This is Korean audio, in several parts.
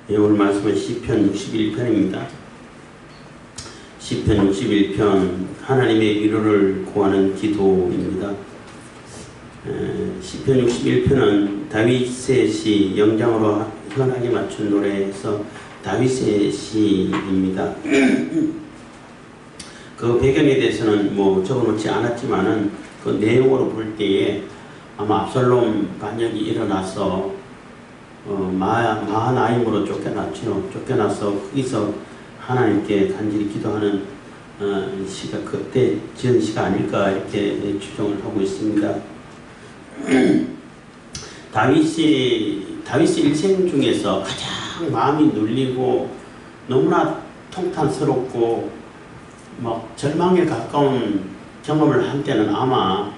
오늘 말씀은 시편 61편입니다. 시편 61편 하나님의 위로를 구하는 기도입니다. 시편 61편은 다윗의 시 영장으로 현하게 맞춘 노래에서 다윗의 시입니다. 그 배경에 대해서는 적어놓지 않았지만은 그 내용으로 볼 때에 아마 압살롬 반역이 일어나서 마하나임으로 쫓겨나서 거기서 하나님께 간절히 기도하는 시가 그때 지은 시가 아닐까 이렇게 추정을 하고 있습니다. 다윗의 일생 중에서 가장 마음이 눌리고 너무나 통탄스럽고 절망에 가까운 경험을 한 때는 아마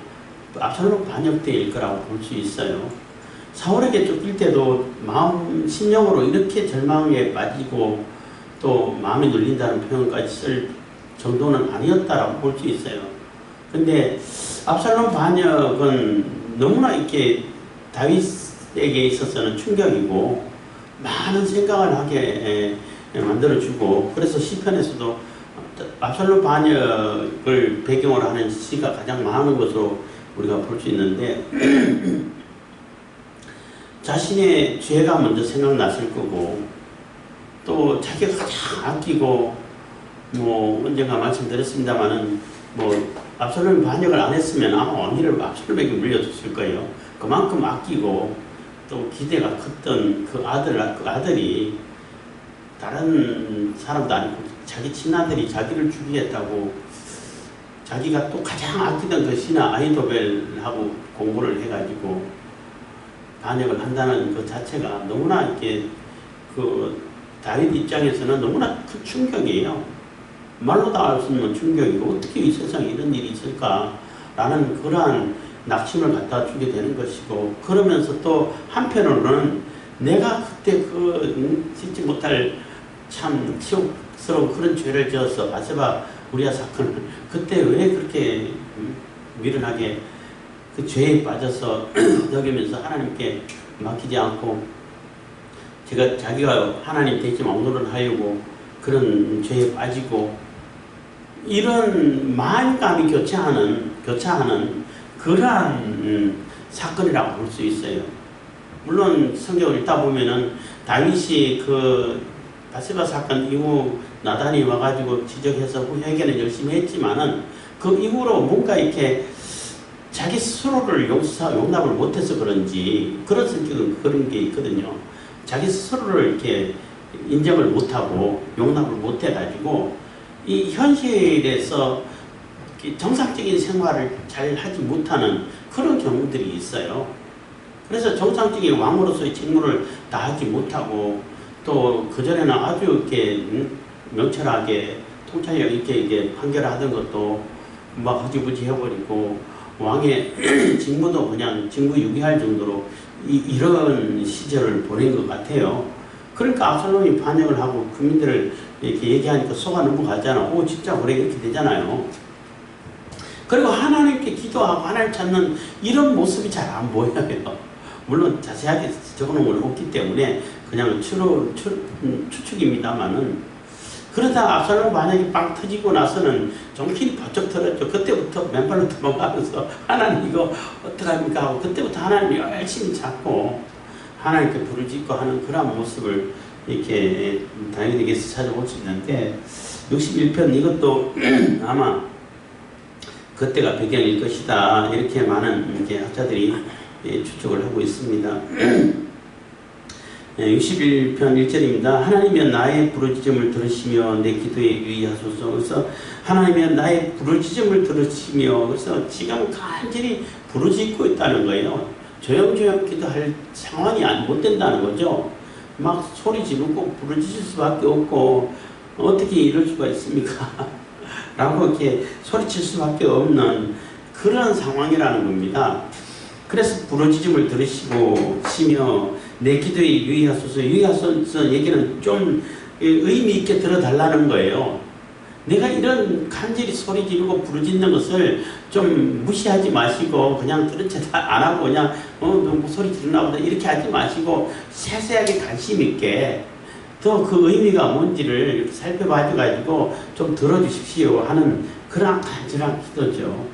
압살롬 반역 때일 거라고 볼 수 있어요. 사울에게 쫓길 때도 마음, 심령으로 이렇게 절망에 빠지고 또 마음이 눌린다는 표현까지 쓸 정도는 아니었다라고 볼 수 있어요. 근데 압살롬 반역은 너무나 이렇게 다윗에게 있어서는 충격이고 많은 생각을 하게 만들어주고, 그래서 시편에서도 압살롬 반역을 배경으로 하는 시가 가장 많은 것으로 우리가 볼 수 있는데 자신의 죄가 먼저 생각났을 거고, 또 자기가 가장 아끼고 언젠가 말씀드렸습니다마는 압살롬이 반역을 안 했으면 아마 왕위를 압살롬에게 물려줬을 거예요. 그만큼 아끼고 또 기대가 컸던 그 아들이 다른 사람도 아니고 자기 친아들이 자기를 죽이겠다고, 자기가 또 가장 아끼던 그 신하 아히도벨하고 공부를 해가지고 반역을 한다는 그 자체가 너무나 이렇게 그 다윗 입장에서는 너무나 큰 충격이에요. 말로 다 알 수 없는 충격이고, 어떻게 이 세상에 이런 일이 있을까라는 그러한 낙심을 갖다 주게 되는 것이고, 그러면서 또 한편으로는 내가 그때 짓지 못할 참 치욕스러운 그런 죄를 지어서 바세바 우리아 사건을 그때 왜 그렇게 미련하게 그 죄에 빠져서 여기면서 하나님께 맡기지 않고 자기가 하나님 대신 왕노를 하려고 그런 죄에 빠지고, 이런 마음감이 교차하는 그러한 사건이라고 볼 수 있어요. 물론 성경을 읽다 보면은 다윗이 그 바세바 사건 이후 나단이 와가지고 지적해서 회개는 열심히 했지만은 그 이후로 뭔가 이렇게 자기 스스로를 용납을 못해서 그런지 그런 성격은 그런 게 있거든요. 자기 스스로를 이렇게 인정을 못하고 용납을 못해가지고 이 현실에서 정상적인 생활을 잘 하지 못하는 그런 경우들이 있어요. 그래서 정상적인 왕으로서의 직무를 다하지 못하고, 또 그전에는 아주 이렇게 명철하게 통찰력 있게 판결하던 것도 막 흐지부지 해버리고, 왕의 직무도 그냥 직무 유기할 정도로 이런 시절을 보낸 것 같아요. 그러니까 압살롬이 반역을 하고 국민들을 이렇게 얘기하니까 속아 넘어가잖아. 오, 진짜 그래, 이렇게 되잖아요. 그리고 하나님께 기도하고 하나님 찾는 이런 모습이 잘 안 보여요. 물론 자세하게 적어놓은 건 없기 때문에 그냥 추측입니다만은, 그러다 압살롬 반역이 빵 터지고 나서는 정신이 번쩍 들었죠. 그때부터 맨발로 도망가면서 하나님 이거 어떡합니까 하고, 그때부터 하나님 열심히 찾고 하나님께 부르짖고 하는 그런 모습을 이렇게 다윗에게서 찾아볼 수 있는데, 61편 이것도 아마 그때가 배경일 것이다 이렇게 많은 이렇게 학자들이 추측을 하고 있습니다. 61편 1절입니다. 하나님이여 나의 부르짖음을 들으시며 내 기도에 유의하소서. 그래서 하나님이여 나의 부르짖음을 들으시며, 그래서 지금 간절히 부르짖고 있다는 거예요. 조용조용 기도할 상황이 못 된다는 거죠. 막 소리 지르고 부르짖을 수밖에 없고, 어떻게 이럴 수가 있습니까? 라고 이렇게 소리칠 수밖에 없는 그런 상황이라는 겁니다. 그래서 부르짖음을 들으시며 내 기도에 유의하소서. 유의하소서 얘기는 좀 의미 있게 들어달라는 거예요. 내가 이런 간절히 소리 지르고 부르짖는 것을 좀 무시하지 마시고 그냥 들은 척 안 하고 그냥 너무 소리 지르나 보다 이렇게 하지 마시고 세세하게 관심 있게 더 그 의미가 뭔지를 이렇게 살펴봐가지고 좀 들어주십시오 하는 그런 간절한 기도죠.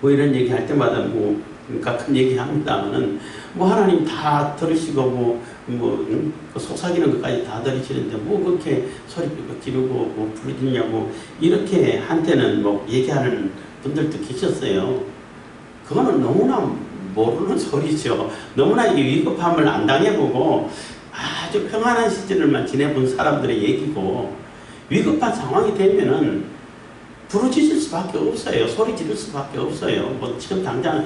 뭐 이런 얘기 할 때마다 뭐 같은 얘기 합니다만은 뭐 하나님 다 들으시고 속삭이는 것까지 다 들으시는데 뭐 그렇게 소리 지르고 뭐 부르짖냐고 이렇게 한때는 뭐 얘기하는 분들도 계셨어요. 그거는 너무나 모르는 소리죠. 너무나 이 위급함을 안 당해보고 아주 평안한 시절을만 지내본 사람들의 얘기고, 위급한 상황이 되면은 부르짖을 수밖에 없어요. 소리 지를 수밖에 없어요. 뭐 지금 당장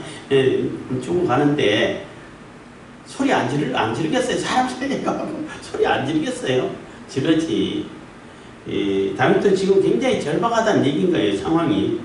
죽어가는데 소리 안 지르겠어요? 사람 살려고 소리 안 지르겠어요? 지르지. 다윗도 지금 굉장히 절박하다는 얘기인 거예요, 상황이.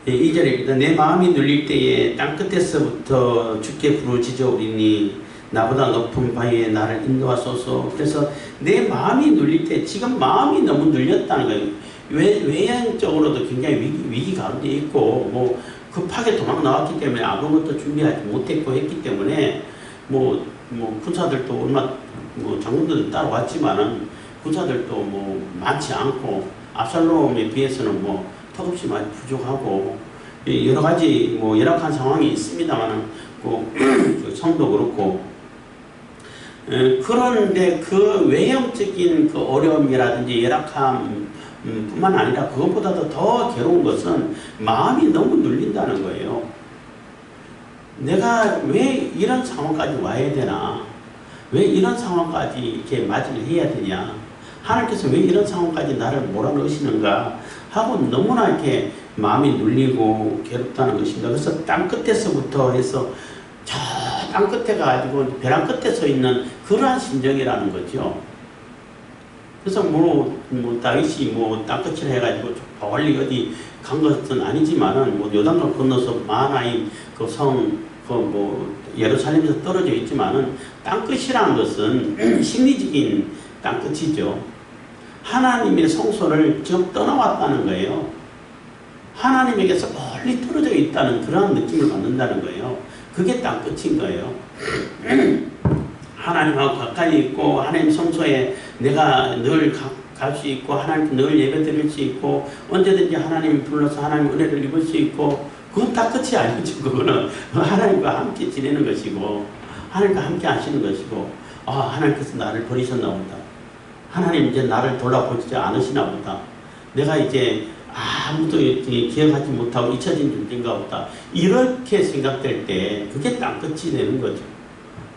2절입니다. 내 마음이 눌릴 때에 땅끝에서부터 주께 부르짖어오리니 나보다 높은 바위에 나를 인도하소서. 그래서 내 마음이 눌릴 때, 지금 마음이 너무 눌렸다는 거예요. 외형적으로도 굉장히 위기 가운데 있고, 뭐 급하게 도망 나왔기 때문에 아무것도 준비하지 못했고 했기 때문에 군사들도 얼마 장군들도 따라왔지만은 군사들도 뭐 많지 않고 압살롬에 비해서는 뭐 턱없이 많이 부족하고 여러 가지 뭐 열악한 상황이 있습니다만은 그 성도 그렇고, 그런데 그 외형적인 그 어려움이라든지 열악함 뿐만 아니라 그것보다도 더 괴로운 것은 마음이 너무 눌린다는 거예요. 내가 왜 이런 상황까지 와야 되나? 왜 이런 상황까지 이렇게 맞이를 해야 되냐? 하나님께서 왜 이런 상황까지 나를 몰아넣으시는가? 하고 너무나 이렇게 마음이 눌리고 괴롭다는 것입니다. 그래서 땅 끝에서부터 해서 저 땅 끝에 가지고 벼랑 끝에 서 있는 그러한 심정이라는 거죠. 그래서 다윗이 땅 끝을 해가지고 멀리 어디 간 것은 아니지만은 요단강 건너서 마하나임 그 성 예루살렘에서 떨어져 있지만은 땅 끝이라는 것은 심리적인 땅 끝이죠. 하나님의 성소를 지금 떠나왔다는 거예요. 하나님에게서 멀리 떨어져 있다는 그런 느낌을 받는다는 거예요. 그게 땅 끝인 거예요. 하나님하고 가까이 있고 하나님 성소에 내가 늘 갈 수 있고 하나님 늘 예배 드릴 수 있고 언제든지 하나님 불러서 하나님 은혜를 입을 수 있고, 그건 다 끝이 아니죠. 그거는 하나님과 함께 지내는 것이고 하나님과 함께 하시는 것이고, 하나님께서 나를 버리셨나 보다. 하나님 이제 나를 돌아보지 않으시나 보다. 내가 이제 아무도 기억하지 못하고 잊혀진 존재인가 보다. 이렇게 생각될 때 그게 땅끝이 되는 거죠.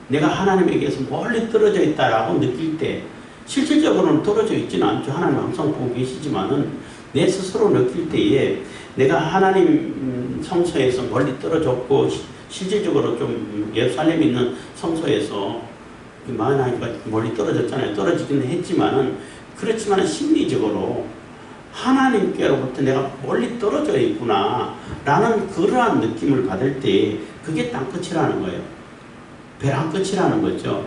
내가 하나님에게서 멀리 떨어져 있다라고 느낄 때, 실질적으로는 떨어져 있지는 않죠. 하나님 항상 보고 계시지만은 내 스스로 느낄 때에 내가 하나님 성소에서 멀리 떨어졌고, 실질적으로 좀 예루살렘에 있는 성소에서 마하나임과 멀리 떨어졌잖아요. 떨어지기는 했지만은, 그렇지만 심리적으로 하나님께로부터 내가 멀리 떨어져 있구나 라는 그러한 느낌을 받을 때 그게 땅끝이라는 거예요. 벼랑 끝이라는 거죠.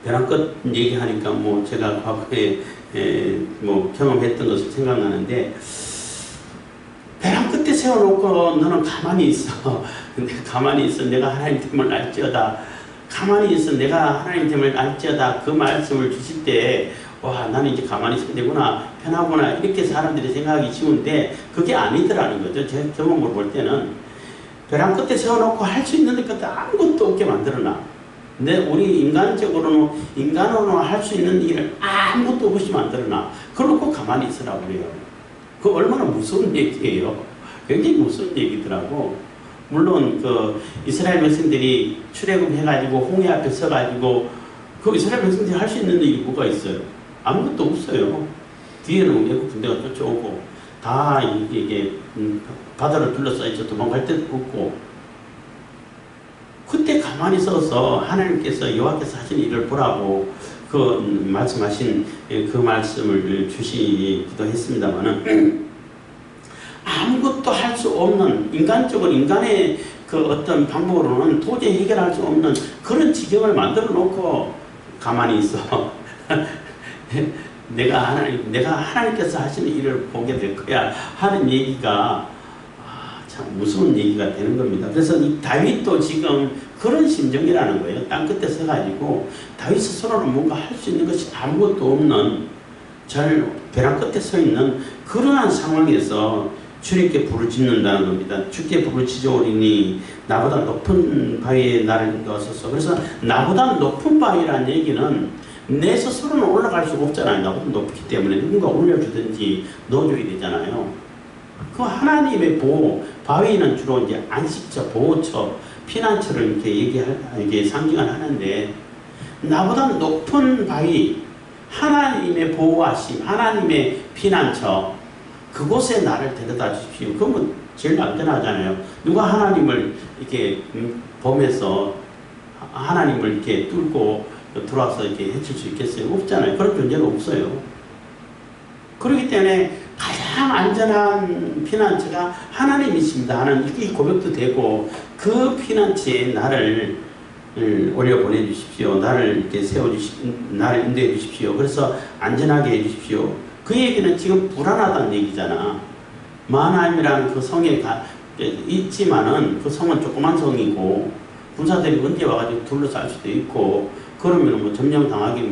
벼랑 끝 얘기하니까 제가 과거에 경험했던 것을 생각나는데, 벼랑 끝에 세워놓고 너는 가만히 있어. 가만히 있어. 내가 하나님 됨을 알지어다. 가만히 있어. 내가 하나님 됨을 알지어다. 그 말씀을 주실 때, 나는 이제 가만히 있으면 되구나, 편하구나, 이렇게 사람들이 생각하기 쉬운데 그게 아니더라는 거죠. 제 경험을 볼 때는 벼랑 끝에 세워놓고 할 수 있는 것도 아무것도 없게 만들어놔. 근데 우리 인간으로 할 수 있는 일을 아무것도 없이 만들어놔. 그러고 가만히 있으라고 그래요. 그거 얼마나 무서운 얘기예요. 굉장히 무서운 얘기더라고. 물론 이스라엘 백성들이 출애굽해가지고 홍해 앞에 서가지고 그 이스라엘 백성들이 할 수 있는 일이 뭐가 있어요? 아무것도 없어요. 뒤에는 외국 군대가 쫓아오고 다 이게 바다를 둘러싸여서 도망갈 데도 없고, 그때 가만히 서서 하나님께서 여호와께서 하신 일을 보라고 말씀하신 그 말씀을 주시기도 했습니다만은, 아무것도 할 수 없는, 인간의 그 어떤 방법으로는 도저히 해결할 수 없는 그런 지경을 만들어 놓고 가만히 있어. 내가 하나님께서 하시는 일을 보게 될 거야 하는 얘기가, 참 무서운 얘기가 되는 겁니다. 그래서 이 다윗도 지금 그런 심정이라는 거예요. 땅 끝에 서가지고 다윗 스스로는 뭔가 할 수 있는 것이 아무것도 없는 벼랑 끝에 서 있는 그러한 상황에서 주님께 부르짖는다는 겁니다. 주께 부르짖으오리니 나보다 높은 바위에 나를 넣으소서. 그래서 나보다 높은 바위라는 얘기는 내 스스로는 올라갈 수가 없잖아요. 나보다 높기 때문에 누군가 올려주든지 넣어줘야 되잖아요. 그 하나님의 보호, 바위는 주로 이제 안식처, 보호처, 피난처를 이렇게 상징을 하는데, 나보다 높은 바위, 하나님의 보호하심, 하나님의 피난처, 그곳에 나를 데려다 주십시오. 그러면 제일 안전하잖아요. 누가 하나님을 이렇게 보면서 하나님을 이렇게 뚫고 들어와서 이렇게 해칠 수 있겠어요? 없잖아요. 그런 존재가 없어요. 그렇기 때문에 가장 안전한 피난처가 하나님이십니다 하는 이 고백도 되고, 그 피난처에 나를 올려 보내주십시오. 나를 이렇게 나를 인도해 주십시오. 그래서 안전하게 해 주십시오. 그 얘기는 지금 불안하다는 얘기잖아. 마하나임이라는 그 성에 있지만은 그 성은 조그만 성이고 군사들이 언제 와가지고 둘러쌀 수도 있고, 그러면 뭐 점령당하기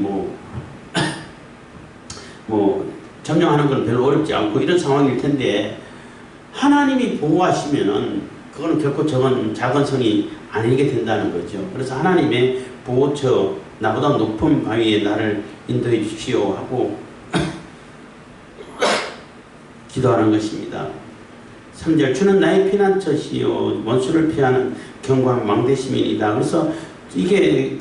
점령하는 건 별로 어렵지 않고 이런 상황일 텐데, 하나님이 보호하시면은 그거는 결코 작은 성이 아니게 된다는 거죠. 그래서 하나님의 보호처, 나보다 높은 바위에 나를 인도해 주십시오 하고 기도하는 것입니다. 3절, 주는 나의 피난처시요 원수를 피하는 견고한 망대심이니이다. 그래서 이게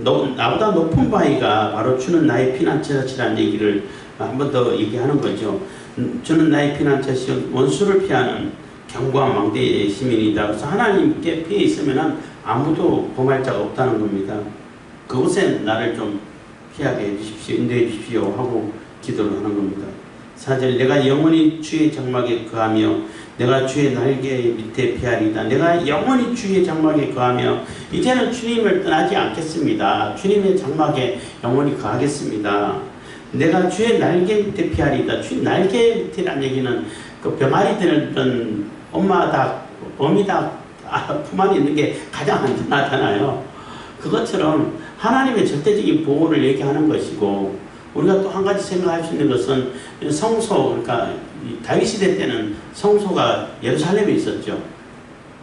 나보다 높은 바위가 바로 주는 나의 피난처시라는 얘기를 한 번 더 얘기하는 거죠. 주는 나의 피난처시요 원수를 피하는 견고한 망대의 시민이다. 그래서 하나님께 피해 있으면 아무도 범할 자가 없다는 겁니다. 그곳에 나를 좀 피하게 해주십시오. 인도해 주십시오 하고 기도를 하는 겁니다. 4절, 내가 영원히 주의 장막에 거하며 내가 주의 날개 밑에 피하리다. 내가 영원히 주의 장막에 거하며 이제는 주님을 떠나지 않겠습니다. 주님의 장막에 영원히 거하겠습니다. 내가 주의 날개 밑에 피하리다. 주의 날개 밑이라는 얘기는 그 병아리 들던 엄마 닭, 어미 닭 품 안에 있는 게 가장 안전하잖아요. 그것처럼 하나님의 절대적인 보호를 얘기하는 것이고, 우리가 또 한 가지 생각할 수 있는 것은 성소, 그러니까 다윗 시대 때는 성소가 예루살렘에 있었죠.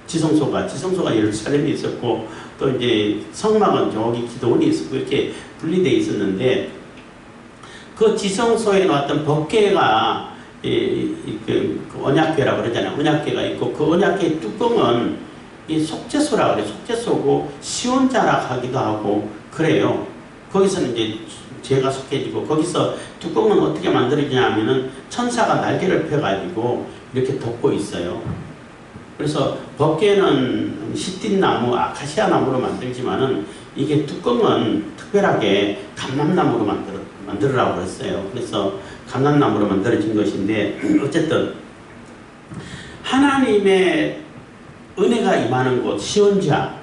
지성소가 예루살렘에 있었고, 또 이제 성막은 저기 기도원이 있었고, 이렇게 분리되어 있었는데, 그 지성소에 놓았던 법궤가 그 언약궤라고 그러잖아요. 언약궤가 있고, 그 언약궤 뚜껑은 이 속죄소라 그래. 속죄소고 시온자락하기도 하고 그래요. 거기서는 이제 죄가 속해지고, 거기서 뚜껑은 어떻게 만들어지냐 하면은 천사가 날개를 펴가지고 이렇게 덮고 있어요. 그래서 법궤는 시띠나무, 아카시아 나무로 만들지만은 이게 뚜껑은 특별하게 감람나무로 만들으라고 했어요. 그래서 감람나무로 만들어진 것인데, 어쨌든 하나님의 은혜가 임하는 곳, 시온자,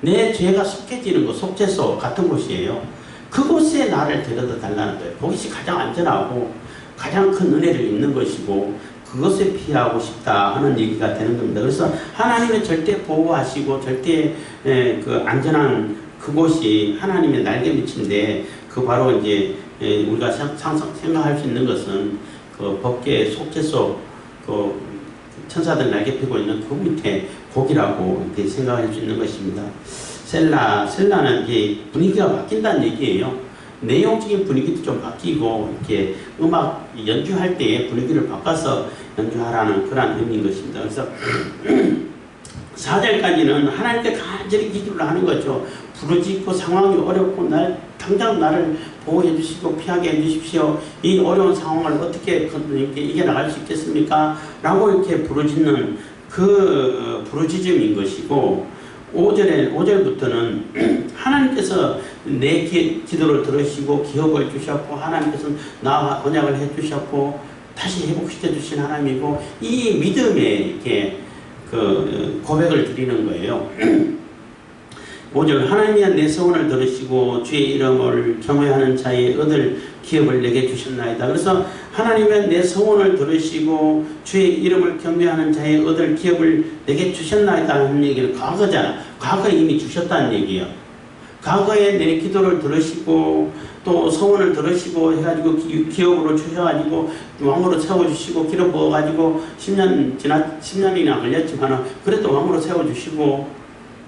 내 죄가 속해지는 곳, 속죄소 같은 곳이에요. 그곳에 나를 데려다 달라는 거예요. 그것이 가장 안전하고 가장 큰 은혜를 입는 것이고, 그것에 피하고 싶다 하는 얘기가 되는 겁니다. 그래서 하나님의 절대 보호하시고 절대 그 안전한 그곳이 하나님의 날개 밑인데, 그 바로 이제 우리가 생각할 수 있는 것은 그 법궤 속죄소, 그 천사들 날개 펴고 있는 그 밑에 곡이라고 이렇게 생각할 수 있는 것입니다. 셀라는 이제 분위기가 바뀐다는 얘기예요. 내용적인 분위기도 좀 바뀌고, 이렇게 음악 연주할 때 분위기를 바꿔서 연주하라는 그런 의미인 것입니다. 그래서 4절까지는 하나님께 간절히 기도를 하는 거죠. 부르짖고 상황이 어렵고 당장 나를 보호해 주시고 피하게 해 주십시오. 이 어려운 상황을 어떻게 이겨나갈 수 있겠습니까? 라고 이렇게 부르짖는 그 부르짖음인 것이고, 5절부터는 하나님께서 내 기도를 들으시고 기업을 주셨고, 하나님께서는 나와 언약을 해 주셨고 다시 회복시켜 주신 하나님이고, 이 믿음에 이렇게 그 고백을 드리는 거예요. 5절, 하나님이여 내 소원을 들으시고 주의 이름을 경외하는 자의 얻을 기업을 내게 주셨나이다. 그래서 하나님은 내 소원을 들으시고 주의 이름을 경배하는 자의 얻을 기업을 내게 주셨나이다 하는 얘기는 과거잖아. 과거에 이미 주셨다는 얘기예요. 과거에 내 기도를 들으시고 또 소원을 들으시고 해가지고 기업으로 주셔가지고 왕으로 세워주시고 기름 부어가지고 10년이나 걸렸지만 그래도 왕으로 세워주시고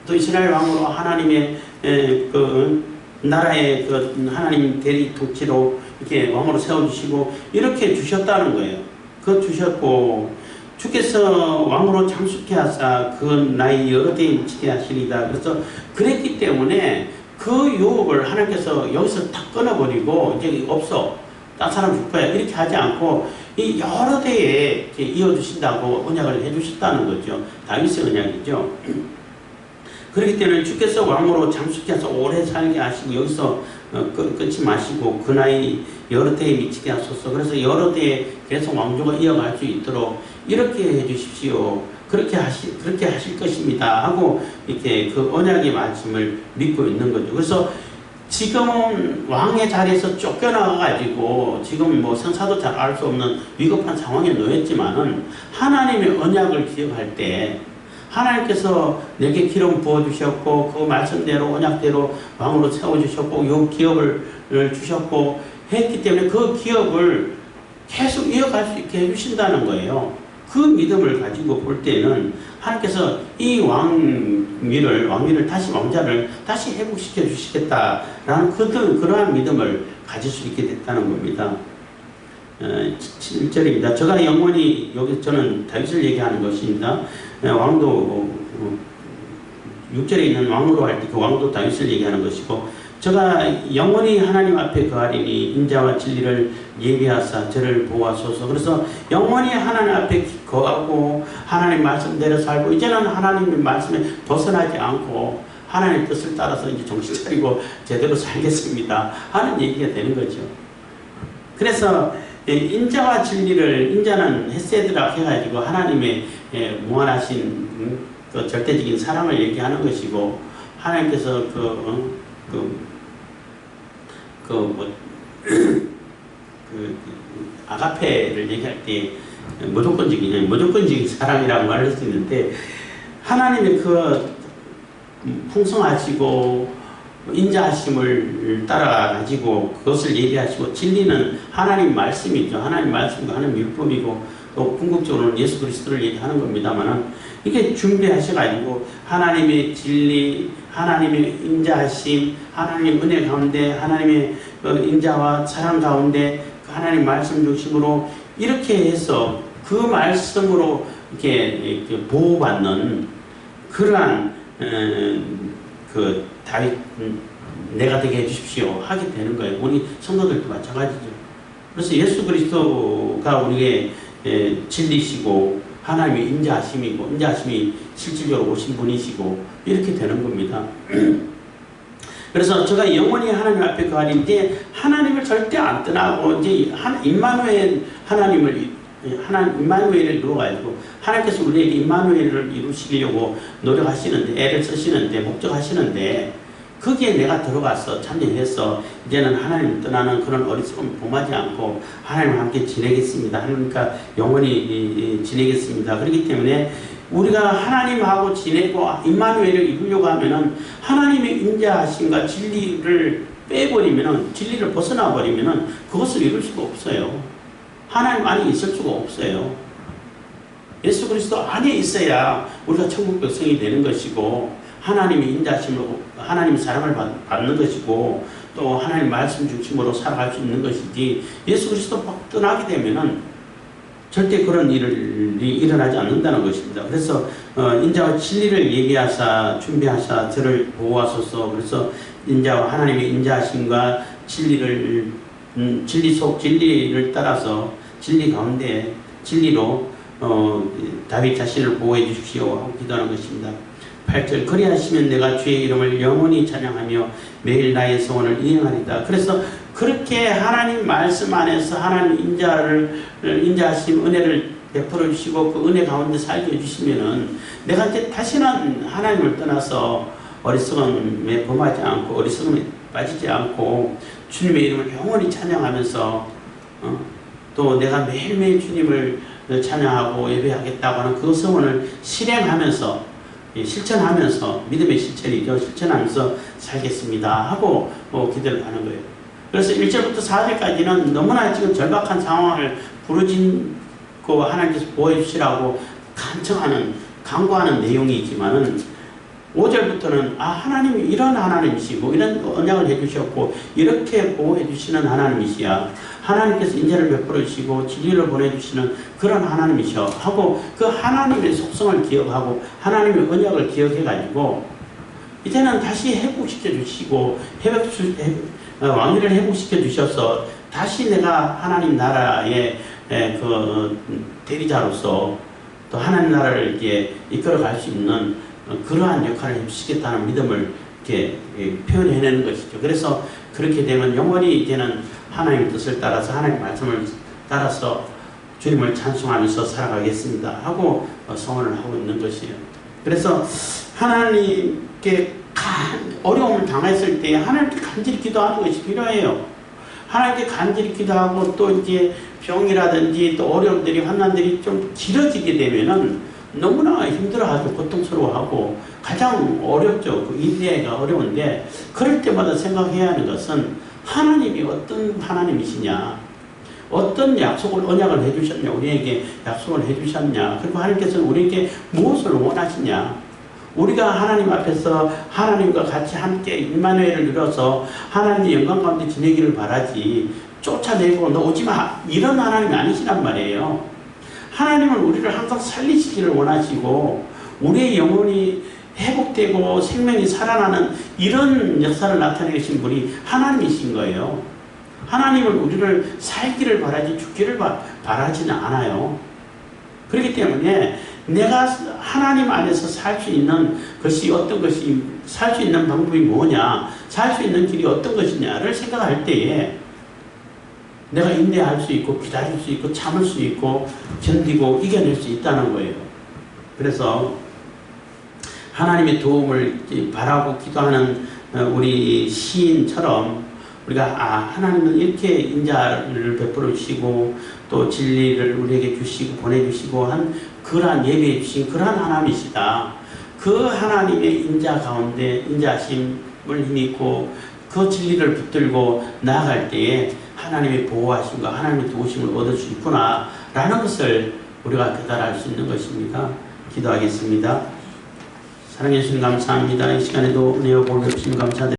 또 이스라엘 왕으로 하나님의 그 나라의 그 하나님 대리 통치로 이렇게 왕으로 세워주시고 이렇게 주셨다는 거예요. 그거 주셨고 주께서 왕으로 장수케 하사 그 나이 여러 대에 미치게 하시리다. 그래서 그랬기 때문에 그 유혹을 하나님께서 여기서 딱 끊어버리고 이제 없어. 딴 사람 줄 거야. 이렇게 하지 않고 이 여러 대에 이어주신다고 언약을 해주셨다는 거죠. 다윗의 언약이죠. 그렇기 때문에 주께서 왕으로 장수케 하사 오래 살게 하시고 여기서 끊지 마시고 그 나이 여러 대에 미치게 하소서. 그래서 여러 대에 계속 왕조가 이어갈 수 있도록 이렇게 해주십시오. 그렇게 하실 것입니다. 하고 이렇게 그 언약의 말씀을 믿고 있는 거죠. 그래서 지금은 왕의 자리에서 쫓겨나가지고 지금 뭐 생사도 잘 알 수 없는 위급한 상황에 놓였지만은 하나님의 언약을 기억할 때 하나님께서 내게 기름 부어주셨고 그 말씀대로 언약대로 왕으로 세워주셨고 요 기업을 주셨고 했기 때문에 그 기업을 계속 이어갈 수 있게 해주신다는 거예요. 그 믿음을 가지고 볼 때는 하나님께서 이 왕위를 다시 왕자를 다시 회복시켜 주시겠다라는 그러한 믿음을 가질 수 있게 됐다는 겁니다. 7절입니다. 저가 영원히 여기 저는 다윗을 얘기하는 것입니다. 왕도 6절에 있는 왕으로 할 때 그 왕도 다윗을 얘기하는 것이고 저가 영원히 하나님 앞에 거하리니 인자와 진리를 예비하사 저를 보호하소서. 그래서 영원히 하나님 앞에 거하고 하나님 말씀대로 살고 이제는 하나님의 말씀에 벗어나지 않고 하나님의 뜻을 따라서 이제 정신 차리고 제대로 살겠습니다 하는 얘기가 되는 거죠. 그래서 인자와 진리를 인자는 헤세드라 해가지고 하나님의 무한하신 그 절대적인 사랑을 얘기하는 것이고 하나님께서 아가페를 얘기할 때 무조건적인 사랑이라고 말할 수 있는데 하나님의 그 풍성하시고 인자하심을 따라 가지고 그것을 얘기하시고 진리는 하나님 말씀이죠. 하나님 말씀과 하나님 율법이고 또 궁극적으로는 예수 그리스도를 얘기하는 겁니다만은 이게 준비하셔가지고 하나님의 진리, 하나님의 인자하심, 하나님 은혜 가운데 하나님의 인자와 사랑 가운데 하나님 말씀 중심으로 이렇게 해서 그 말씀으로 이렇게 보호받는 그러한 그 다윗 내가 되게 해주십시오 하게 되는 거예요. 우리 성도들도 마찬가지죠. 그래서 예수 그리스도가 우리의 진리시고 하나님의 인자하심이고 인자하심이 실질적으로 오신 분이시고 이렇게 되는 겁니다. 그래서 제가 영원히 하나님 앞에 거하리 이제 하나님을 절대 안 떠나고 이제 임마누엘 임마누엘을 이루어가지고 하나님께서 우리에게 임마누엘을 이루시려고 노력하시는데 애를 쓰시는데 목적하시는데 거기에 내가 들어가서 참여해서 이제는 하나님을 떠나는 그런 어리석음을 범하지 않고 하나님과 함께 지내겠습니다. 그러니까 영원히 지내겠습니다. 그렇기 때문에 우리가 하나님하고 지내고 임마누엘을 이루려고 하면은 하나님의 인자하심과 진리를 빼버리면은 진리를 벗어나 버리면은 그것을 이룰 수가 없어요. 하나님 안에 있을 수가 없어요. 예수 그리스도 안에 있어야 우리가 천국 백성이 되는 것이고 하나님의 인자심으로 하나님의 사랑을 받는 것이고 또 하나님 말씀 중심으로 살아갈 수 있는 것이지 예수 그리스도 떠나게 되면은 절대 그런 일이 일어나지 않는다는 것입니다. 그래서 인자와 진리를 얘기하사 준비하사 저를 보호하소서. 그래서 인자와 하나님의 인자하심과 진리를 진리를 따라서 진리 가운데 진리로 다윗 자신을 보호해 주십시오 하고 기도하는 것입니다. 8절 그리하시면 내가 주의 이름을 영원히 찬양하며 매일 나의 소원을 이행하리다. 그래서 그렇게 하나님 말씀 안에서 하나님 인자하심 은혜를 베풀어 주시고 그 은혜 가운데 살게 해주시면은 내가 이제 다시는 하나님을 떠나서 어리석음에 범하지 않고 어리석음에 빠지지 않고 주님의 이름을 영원히 찬양하면서 또 내가 매일매일 주님을 찬양하고 예배하겠다고 하는 그 소원을 실행하면서 실천하면서 믿음의 실천이죠. 실천하면서 살겠습니다 하고 기도를 하는 거예요. 그래서 1절부터 4절까지는 너무나 지금 절박한 상황을 부르짖고 하나님께서 보여주시라고 간구하는 내용이지만은 5절부터는 하나님이 이런 하나님이시고 이런 언약을 해주셨고 이렇게 보호해 주시는 하나님이시야. 하나님께서 인자를 베풀어 주시고 진리를 보내주시는 그런 하나님이셔 하고 그 하나님의 속성을 기억하고 하나님의 언약을 기억해 가지고 이제는 다시 회복시켜 주시고 왕위를 회복시켜 주셔서 다시 내가 하나님 나라의 그 대리자로서 또 하나님 나라를 이렇게 이끌어갈 수 있는 그러한 역할을 해주시겠다는 믿음을 이렇게 표현해내는 것이죠. 그래서 그렇게 되면 영원히 이제는 하나님의 뜻을 따라서 하나님의 말씀을 따라서 주님을 찬송하면서 살아가겠습니다 하고 소원을 하고 있는 것이에요. 그래서 하나님께 어려움을 당했을 때 하나님께 간절히 기도하는 것이 필요해요. 하나님께 간절히 기도하고 또 이제 병이라든지 또 어려움들이 환난들이 좀 길어지게 되면은 너무나 힘들어하고 고통스러워하고 가장 어렵죠. 그 인내가 어려운데 그럴 때마다 생각해야 하는 것은 하나님이 어떤 하나님이시냐, 어떤 약속을 언약을 해주셨냐, 우리에게 약속을 해주셨냐, 그리고 하나님께서는 우리에게 무엇을 원하시냐, 우리가 하나님 앞에서 하나님과 같이 함께 임마누엘을 이뤄서 하나님의 영광 가운데 지내기를 바라지 쫓아내고 너 오지마 이런 하나님이 아니시란 말이에요. 하나님은 우리를 항상 살리시기를 원하시고 우리의 영혼이 회복되고 생명이 살아나는 이런 역사를 나타내신 분이 하나님이신 거예요. 하나님은 우리를 살기를 바라지 죽기를 바라지는 않아요. 그렇기 때문에 내가 하나님 안에서 살 수 있는 것이 어떤 것이, 살 수 있는 방법이 뭐냐, 살 수 있는 길이 어떤 것이냐를 생각할 때에 내가 인내할 수 있고 기다릴 수 있고 참을 수 있고 견디고 이겨낼 수 있다는 거예요. 그래서 하나님의 도움을 바라고 기도하는 우리 시인처럼 우리가 하나님은 이렇게 인자를 베풀어 주시고 또 진리를 우리에게 주시고 보내주시고 한 그러한 예배해 주신 그러한 하나님이시다. 그 하나님의 인자 가운데 인자심을 힘입고 그 진리를 붙들고 나아갈 때에 하나님의 보호하심과 하나님의 도우심을 얻을 수 있구나 라는 것을 우리가 깨달을 수 있는 것입니다. 기도하겠습니다. 사랑해 주님 감사합니다. 이 시간에도 은혜와 복을 주신 감사드립니다.